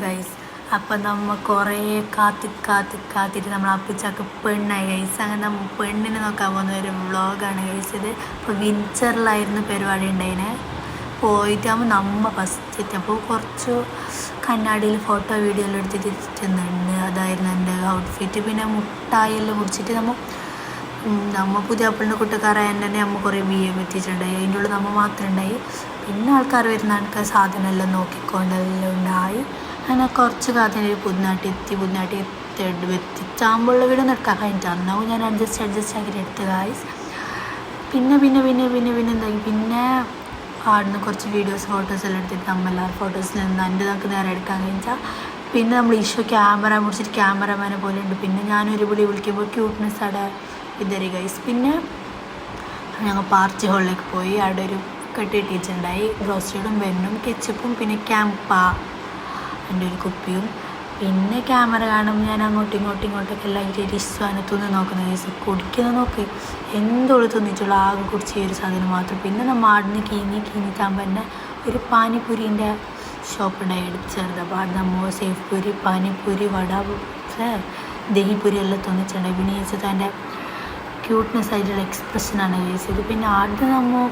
Guys. അപ്പം നമ്മൾ കുറേ കാത്തിട്ട് നമ്മൾ അപ്പിച്ചാക്ക് പെണ്ണായി ഗൈസ്. അങ്ങനെ നമ്മൾ പെണ്ണിനെ നോക്കാൻ പോകുന്ന ഒരു വ്ളോഗാണ് ഗൈസ് ഇത്. അപ്പോൾ വിൻറ്ററിലായിരുന്നു പരിപാടി ഉണ്ടായിന്. പോയിട്ടാകുമ്പോൾ നമ്മൾ ഫസ്റ്റ് എത്തിയപ്പോൾ കുറച്ച് കണ്ണാടിയിൽ ഫോട്ടോ വീഡിയോ എല്ലാം എടുത്തിട്ടുണ്ട്. അതായിരുന്നു എൻ്റെ ഔട്ട്ഫിറ്റ്. പിന്നെ മുട്ടായെല്ലാം കുടിച്ചിട്ട് നമ്മൾ പുതിയ അപ്പിളിൻ്റെ കൂട്ടുകാരായ തന്നെ നമ്മൾ കുറേ ബിയം എത്തിച്ചിട്ടുണ്ടായി. അതിൻ്റെ ഉള്ളിൽ നമ്മൾ മാത്രം ഉണ്ടായി. പിന്നെ ആൾക്കാർ വരുന്ന ആൾക്കാർ സാധനമെല്ലാം നോക്കിക്കൊണ്ടെല്ലാം ഉണ്ടായി. അങ്ങനെ കുറച്ച് കാലത്തിന് പുതുനാട്ടി എത്തിച്ചാകുമ്പോഴുള്ള വീട് എടുക്കാൻ കഴിഞ്ഞിട്ട് അന്നാവും ഞാൻ അഡ്ജസ്റ്റ് ആക്കിയിട്ട് എടുത്ത് ഗായ്സ്. പിന്നെ എന്തായി, പിന്നെ ആടുന്ന് കുറച്ച് വീഡിയോസ് ഫോട്ടോസ് എല്ലാം എടുത്തിട്ട് നമ്മളെല്ലാവരും ഫോട്ടോസിൽ നിന്ന് എൻ്റെ നമുക്ക് നേരെ എടുക്കാൻ കഴിഞ്ഞാൽ പിന്നെ നമ്മൾ ഈശോ ക്യാമറ മുടിച്ചിട്ട് ക്യാമറമാനെ പോലെ ഉണ്ട്. പിന്നെ ഞാനൊരു വിളിക്കുമ്പോൾ ക്യൂട്ട്നെസ് അവിടെ ഇതറി ഗൈസ്. പിന്നെ ഞങ്ങൾ പാർട്ടി ഹോളിലേക്ക് പോയി. അവിടെ ഒരു കെട്ടിട്ടുണ്ടായി ഗ്രോസറിയും വെണ്ണും കെച്ചപ്പും പിന്നെ ക്യാമ്പ എൻ്റെ ഒരു കുപ്പിയും. പിന്നെ ക്യാമറ കാണുമ്പോൾ ഞാൻ ഇങ്ങോട്ടൊക്കെ എല്ലാം ഇരിസ്വാനത്തുനിന്ന് നോക്കുന്ന കേസ് കുടിക്കുന്ന നോക്ക് എന്തോളം തിന്നിട്ടുള്ള ആകെ കുടിച്ച ഒരു സാധനം മാത്രം. പിന്നെ നമ്മൾ ആടിന് കീഞ്ഞിട്ടാകുമ്പോൾ തന്നെ ഒരു പാനിപ്പൂരിൻ്റെ ഷോപ്പ് ഉണ്ടായി എടുത്തിരുന്നത്. അപ്പോൾ അവിടെ നമ്മൾ സേഫ് പൂരി, പാനിപ്പൂരി, വട, ദഹിപ്പൂരി എല്ലാം തിന്നിട്ടുണ്ടായി. പിന്നെ ചോദിച്ചത് എൻ്റെ ക്യൂട്ട്നെസ് ആയിട്ടുള്ള എക്സ്പ്രഷനാണ് ചോദിച്ചത്. പിന്നെ ആദ്യം നമ്മൾ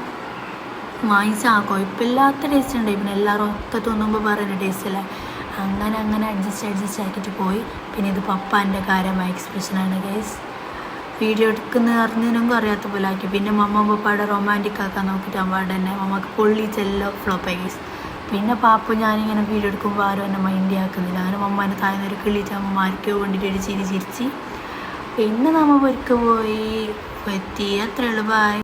വാങ്ങിച്ചാൽ കുഴപ്പമില്ലാത്ത ടേസ്റ്റ് ഉണ്ടായി. പിന്നെ എല്ലാവരും ഒക്കെ തോന്നുമ്പോൾ പറയുന്ന ടേസ്റ്റല്ല. അങ്ങനെ അഡ്ജസ്റ്റ് ആക്കിയിട്ട് പോയി. പിന്നെ ഇത് പപ്പാൻ്റെ കാര്യമായ എക്സ്പ്രഷനാണ് ഗൈസ്. വീഡിയോ എടുക്കുന്ന അറിഞ്ഞതിനും അറിയാത്ത പോലെ ആക്കി. പിന്നെ മമ്മ പപ്പാടെ റൊമാൻറ്റിക് ആക്കാൻ നോക്കിയിട്ട് അമ്പാടെ തന്നെ മമ്മക്ക് പൊള്ളിച്ചെല്ലാം ഫ്ലോപ്പായി ഗൈസ്. പിന്നെ പാപ്പ ഞാനിങ്ങനെ വീഡിയോ എടുക്കുമ്പോൾ ആരും എന്നെ മൈൻഡ് ആക്കുന്നില്ല. അങ്ങനെ മമ്മേനെ താഴ്ന്നൊരു കിള്ളിയിട്ട് അമ്മ ആർക്കോ വേണ്ടിയിട്ട് ഒരു ചിരിച്ച് പിന്നെ നമ്മൾ പൊരിക്ക് പോയി എത്തി. അത്രയുള്ളൂ. ബൈ.